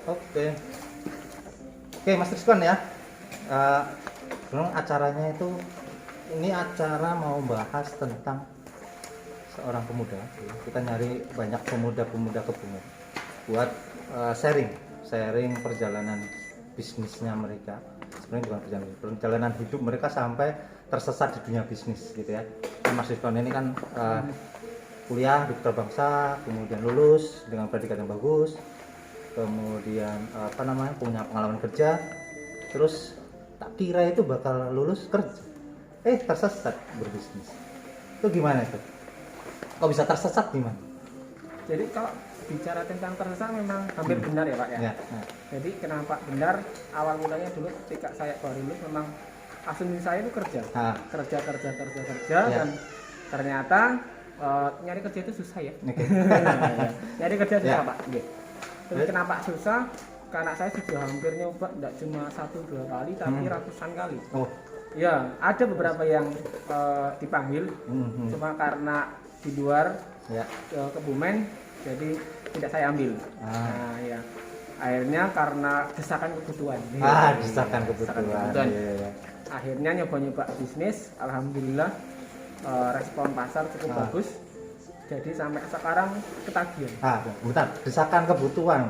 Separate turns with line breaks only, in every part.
Oke. Oke, Mas Rizwan ya. Memang acaranya itu ini acara mau bahas tentang seorang pemuda. Kita nyari banyak pemuda-pemuda Kebumen buat sharing perjalanan bisnisnya mereka. Sebenarnya bukan perjalanan hidup mereka sampai tersesat di dunia bisnis gitu ya. Mas Rizwan ini kan kuliah di Putra Bangsa, kemudian lulus dengan predikat yang bagus, kemudian punya pengalaman kerja, terus tak kira itu bakal lulus kerja, tersesat berbisnis. Itu gimana itu? Kok bisa tersesat gimana?
Jadi kalau bicara tentang tersesat memang hampir benar ya Pak ya. Jadi kenapa benar? Awal mulanya dulu ketika saya baru lulus memang asumsi saya itu kerja
Ya.
Dan ternyata nyari kerja itu susah ya. Nyari kerja susah Pak. Tapi kenapa susah? Karena saya sudah hampir nyoba, tidak cuma 1-2 kali, tapi ratusan kali. Ya, ada beberapa yang dipanggil, cuma karena di luar Kebumen, jadi tidak saya ambil. Nah, ya. Akhirnya karena desakan kebutuhan.
Desakan kebutuhan. Iya.
Akhirnya nyoba-nyoba bisnis, alhamdulillah respon pasar cukup bagus. Jadi sampai sekarang ketagihan.
Bentar, desakan kebutuhan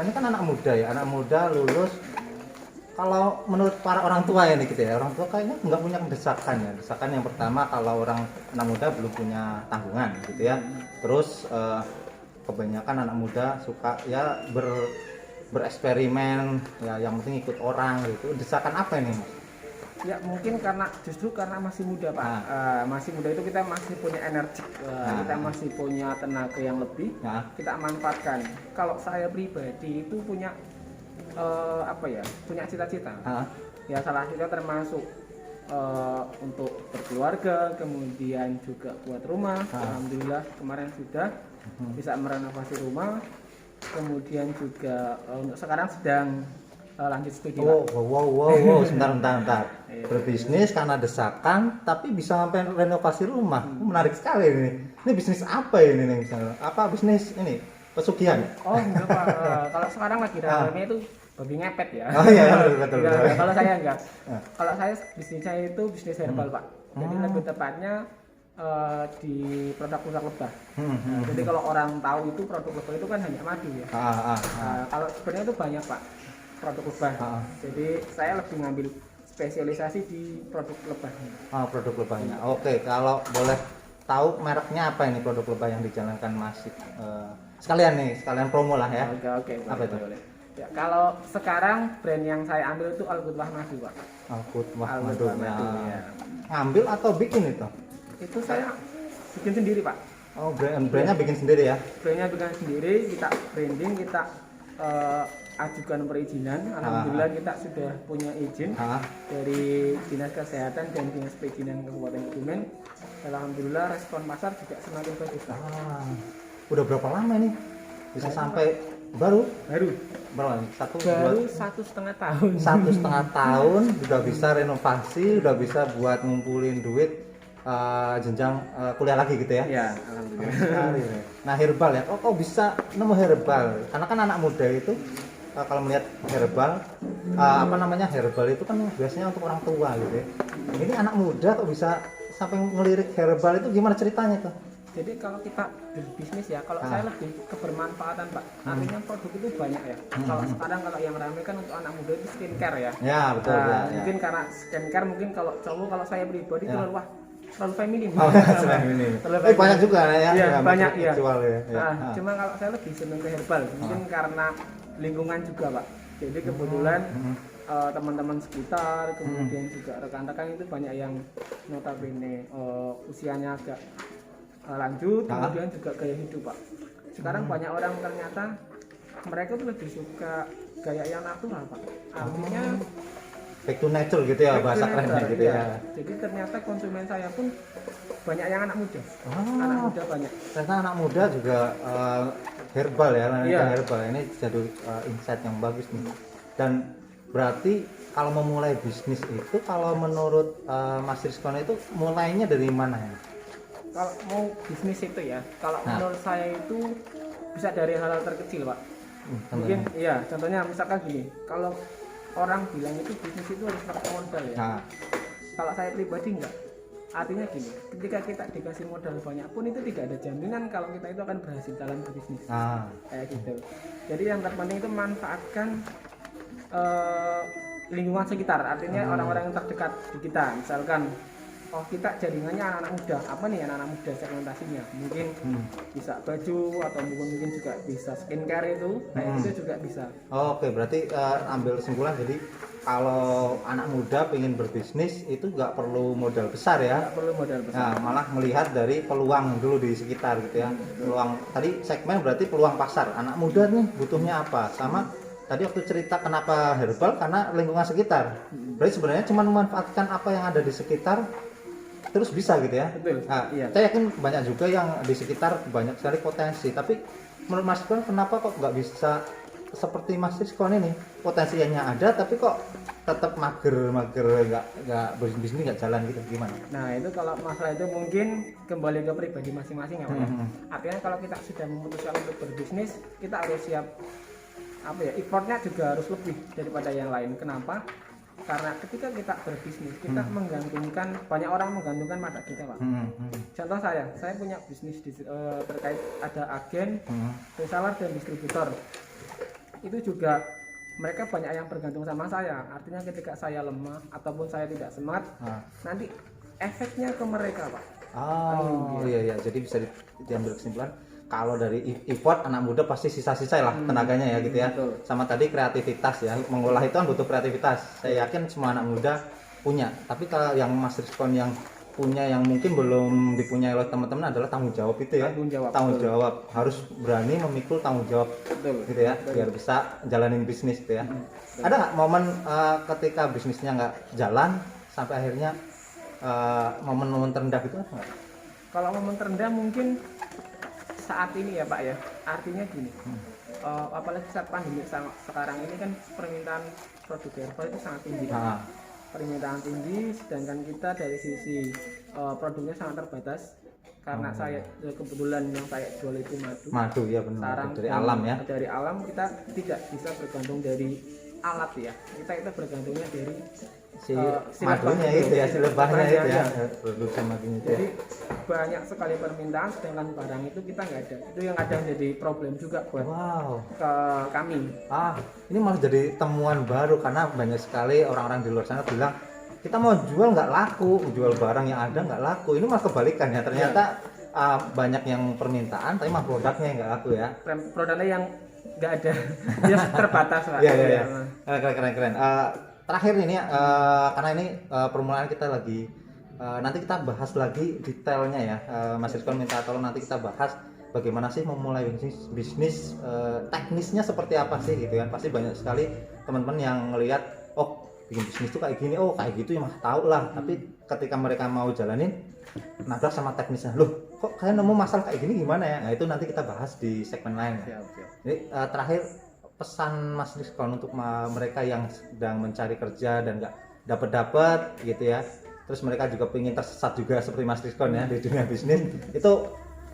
ini kan anak muda ya, anak muda lulus. Kalau menurut para orang tua ya nih gitu ya, orang tua kayaknya nggak punya desakan ya. Desakan yang pertama kalau orang anak muda belum punya tanggungan gitu ya. Terus kebanyakan anak muda suka ya bereksperimen ya, yang penting ikut orang gitu. Desakan apa ini Mas?
Ya mungkin justru karena masih muda Pak. Masih muda itu kita masih punya energi, kita masih punya tenaga yang lebih, kita manfaatkan. Kalau saya pribadi itu punya punya cita-cita. Ya salah satunya termasuk untuk berkeluarga, kemudian juga buat rumah. Alhamdulillah kemarin sudah bisa merenovasi rumah. Kemudian juga untuk sekarang sedang lanjut studi.
Wow, sebentar. Berbisnis karena desakan, tapi bisa sampai renovasi rumah. Menarik sekali ini. Ini bisnis apa ini nih misalnya? Apa bisnis ini? Pesugihan?
Enggak Pak. Kalau sekarang lagi ramai itu babi ngepet ya.
Iya, betul.
Kalau saya enggak. Kalau saya bisnisnya itu bisnis herbal Pak. Jadi lebih tepatnya di produk-produk lebah. Jadi kalau orang tahu itu produk lebah itu kan hanya madu ya. Kalau sebenarnya itu banyak Pak produk lebah. Jadi saya lebih ngambil spesialisasi di produk lebahnya.
Produk lebahnya. Oke, kalau boleh tahu mereknya apa ini produk lebah yang dijalankan Mas? Sekalian promo lah ya.
Oke.
Apa itu?
Boleh. Ya, kalau sekarang brand yang saya ambil itu Al-Qutwah Madu Pak.
Al-Qutwah Madu.
Ya.
Ngambil atau bikin itu?
Itu saya bikin sendiri Pak.
Brandnya bikin sendiri ya?
Brandnya bikin sendiri, kita branding, kita ajukan perizinan. Alhamdulillah kita sudah punya izin dari Dinas Kesehatan dan Dinas Perizinan Kabupaten Kebumen. Alhamdulillah respon pasar juga semakin bagus.
Udah berapa lama ini bisa sampai baru berapa?
1,5 tahun.
1,5 tahun sudah bisa renovasi, udah bisa buat ngumpulin duit jenjang kuliah lagi gitu ya?
Ya, alhamdulillah.
Nah herbal ya, kok bisa nemu herbal? Karena kan anak muda itu kalau melihat herbal, herbal itu kan biasanya untuk orang tua gitu ya. Ini anak muda kok bisa sampai ngelirik herbal, itu gimana ceritanya tuh?
Jadi kalau kita berbisnis ya, kalau saya lebih kebermanfaatan Pak. Artinya produk itu banyak ya. Kalau sekarang kalau yang ramai kan untuk anak muda itu skincare ya.
Ya betul.
Mungkin karena skincare mungkin kalau cowok, kalau saya pribadi terlalu feminim.
Banyak juga ya.
Iya, banyak ya.
Cuma
kalau saya lebih senang ke herbal, mungkin karena lingkungan juga Pak. Jadi kebetulan teman-teman sekitar, kemudian juga rekan-rekan itu banyak yang notabene usianya agak lanjut, kemudian juga gaya hidup Pak. Sekarang banyak orang ternyata mereka tuh lebih suka gaya yang natural Pak. Artinya
back to nature gitu ya, bahasa kerennya gitu ya.
Jadi ternyata konsumen saya pun banyak yang anak muda. Anak muda banyak.
Ternyata anak muda juga herbal ya, herbal. Ini jadi insight yang bagus nih. Dan berarti kalau memulai bisnis itu, kalau menurut Mas Rizwan itu mulainya dari mana ya?
Kalau mau bisnis itu ya, kalau menurut saya itu bisa dari hal-hal terkecil Pak. Mungkin iya, contohnya misalkan gini, kalau orang bilang itu bisnis itu harus pakai modal ya.
Nah,
Kalau saya pribadi enggak. Artinya gini, ketika kita dikasih modal banyak pun itu tidak ada jaminan kalau kita itu akan berhasil dalam berbisnis. Kayak gitu. Jadi yang terpenting itu manfaatkan lingkungan sekitar, artinya orang-orang yang terdekat di kita. Misalkan oh kita jaringannya anak-anak muda, apa nih anak-anak muda segmentasinya, mungkin bisa baju atau mungkin juga bisa skincare itu, kayak gitu juga bisa.
Oke, berarti ambil kesimpulan jadi kalau anak muda pengen berbisnis itu nggak perlu modal besar ya.
Nggak perlu modal besar.
Nah, malah melihat dari peluang dulu di sekitar gitu ya. Peluang tadi segmen berarti peluang pasar. Anak muda nih butuhnya apa? Sama tadi waktu cerita kenapa herbal karena lingkungan sekitar. Berarti sebenarnya cuma memanfaatkan apa yang ada di sekitar terus bisa gitu ya.
Betul.
Nah,
Iya.
saya yakin banyak juga yang di sekitar banyak sekali potensi. Tapi menurut Mas Rizkon kenapa kok nggak bisa seperti Mas Rizkon ini potensinya ada tapi kok tetap mager nggak bisnis nggak jalan gitu gimana?
Nah itu kalau masalah itu mungkin kembali ke pribadi masing-masing ya Pak ya. Artinya kalau kita sudah memutuskan untuk berbisnis, kita harus siap apa ya, effortnya juga harus lebih daripada yang lain. Kenapa? Karena ketika kita berbisnis, kita menggantungkan, banyak orang menggantungkan pada kita Pak. Contoh saya punya bisnis terkait ada agen, reseller dan distributor. Itu juga mereka banyak yang bergantung sama saya. Artinya ketika saya lemah ataupun saya tidak semangat, nanti efeknya ke mereka Pak.
Oh iya, jadi bisa diambil kesimpulan kalau dari effort anak muda pasti sisa-sisa lah tenaganya ya gitu ya.
Betul.
Sama tadi kreativitas ya, mengolah itu kan butuh kreativitas. Saya yakin semua anak muda punya. Tapi kalau yang Mas Rizkon yang punya yang mungkin belum dipunyai oleh teman-teman adalah tanggung jawab itu ya. Tanggung jawab harus berani memikul tanggung jawab.
Betul.
Gitu ya, biar bisa jalanin bisnis gitu ya. Ada nggak momen ketika bisnisnya nggak jalan sampai akhirnya momen-momen terendah gitu apa?
Kalau momen terendah mungkin saat ini ya Pak ya, artinya gini, apalagi saat pandemi sekarang ini kan permintaan produk herbal itu sangat tinggi. Permintaan tinggi, sedangkan kita dari sisi produknya sangat terbatas. Karena saya kebetulan yang saya jual itu madu
Ya benar,
sarang
dari alam ya.
Dari alam kita tidak bisa bergantung dari alat ya, kita bergantungnya dari
si madunya itu ya, si lebahnya itu ya, produksi madunya itu.
Jadi banyak sekali permintaan sedangkan barang itu kita nggak ada. Itu yang kadang jadi problem juga buat ke kami.
Ini malah jadi temuan baru karena banyak sekali orang-orang di luar sana bilang kita mau jual nggak laku, jual barang yang ada nggak laku. Ini malah kebalikan ya, ternyata banyak yang permintaan tapi mah produknya yang nggak laku ya.
Produknya yang nggak ada, dia terbatas Pak.
Iya. Keren. Terakhir ini ya, karena ini permulaan kita lagi nanti kita bahas lagi detailnya ya. Mas Rizkon minta tolong nanti kita bahas bagaimana sih memulai bisnis teknisnya seperti apa sih gitu kan. Pasti banyak sekali teman-teman yang ngelihat oh bikin bisnis tuh kayak gini, oh kayak gitu ya mah tahu lah. Tapi ketika mereka mau jalanin nabrak sama teknisnya, loh kok kalian nemu masalah kayak gini gimana ya? Nah itu nanti kita bahas di segmen lain ya. Jadi terakhir pesan Mas Rizkon untuk mereka yang sedang mencari kerja dan nggak dapat gitu ya, terus mereka juga pengen tersesat juga seperti Mas Rizkon ya di dunia bisnis, itu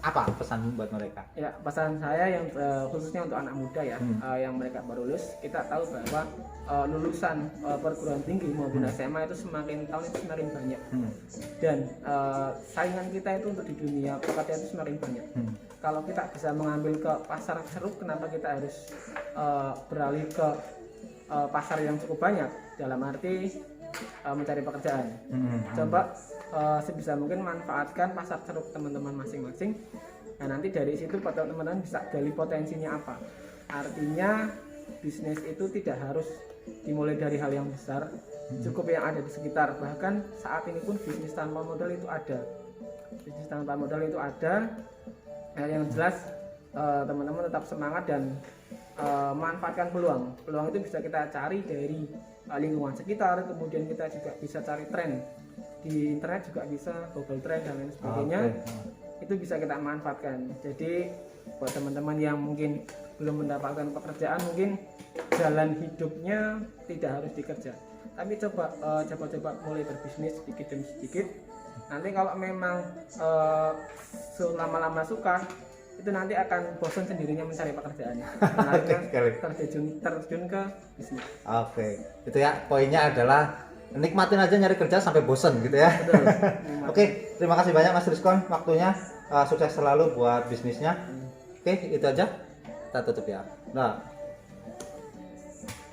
apa pesan buat mereka?
Ya pesan saya yang khususnya untuk anak muda ya, yang mereka baru lulus, kita tahu bahwa lulusan perguruan tinggi maupun SMA itu semakin tahun itu semakin banyak, dan saingan kita itu untuk di dunia pekerjaan itu semakin banyak. Kalau kita bisa mengambil ke pasar ceruk, kenapa kita harus beralih ke pasar yang cukup banyak dalam arti mencari pekerjaan. Coba sebisa mungkin manfaatkan pasar ceruk teman-teman masing-masing. Nah nanti dari situ teman-teman bisa gali potensinya apa. Artinya bisnis itu tidak harus dimulai dari hal yang besar, cukup yang ada di sekitar. Bahkan saat ini pun bisnis tanpa modal itu ada. Bisnis tanpa modal itu ada. Nah, yang jelas teman-teman tetap semangat dan manfaatkan peluang. Peluang itu bisa kita cari dari lingkungan sekitar, kemudian kita juga bisa cari tren di internet, juga bisa Google Trend dan lain sebagainya. Itu bisa kita manfaatkan. Jadi buat teman-teman yang mungkin belum mendapatkan pekerjaan, mungkin jalan hidupnya tidak harus dikerja, tapi coba mulai berbisnis sedikit demi sedikit. Nanti kalau memang selama-lama suka, itu nanti akan bosan sendirinya mencari pekerjaannya. Terjun ke bisnis.
Oke, itu ya poinnya adalah nikmatin aja nyari kerja sampai bosen gitu ya.
Betul.
Oke, terima kasih banyak Mas Rizkon waktunya. Sukses selalu buat bisnisnya. Oke, itu aja. Kita tutup ya. Nah.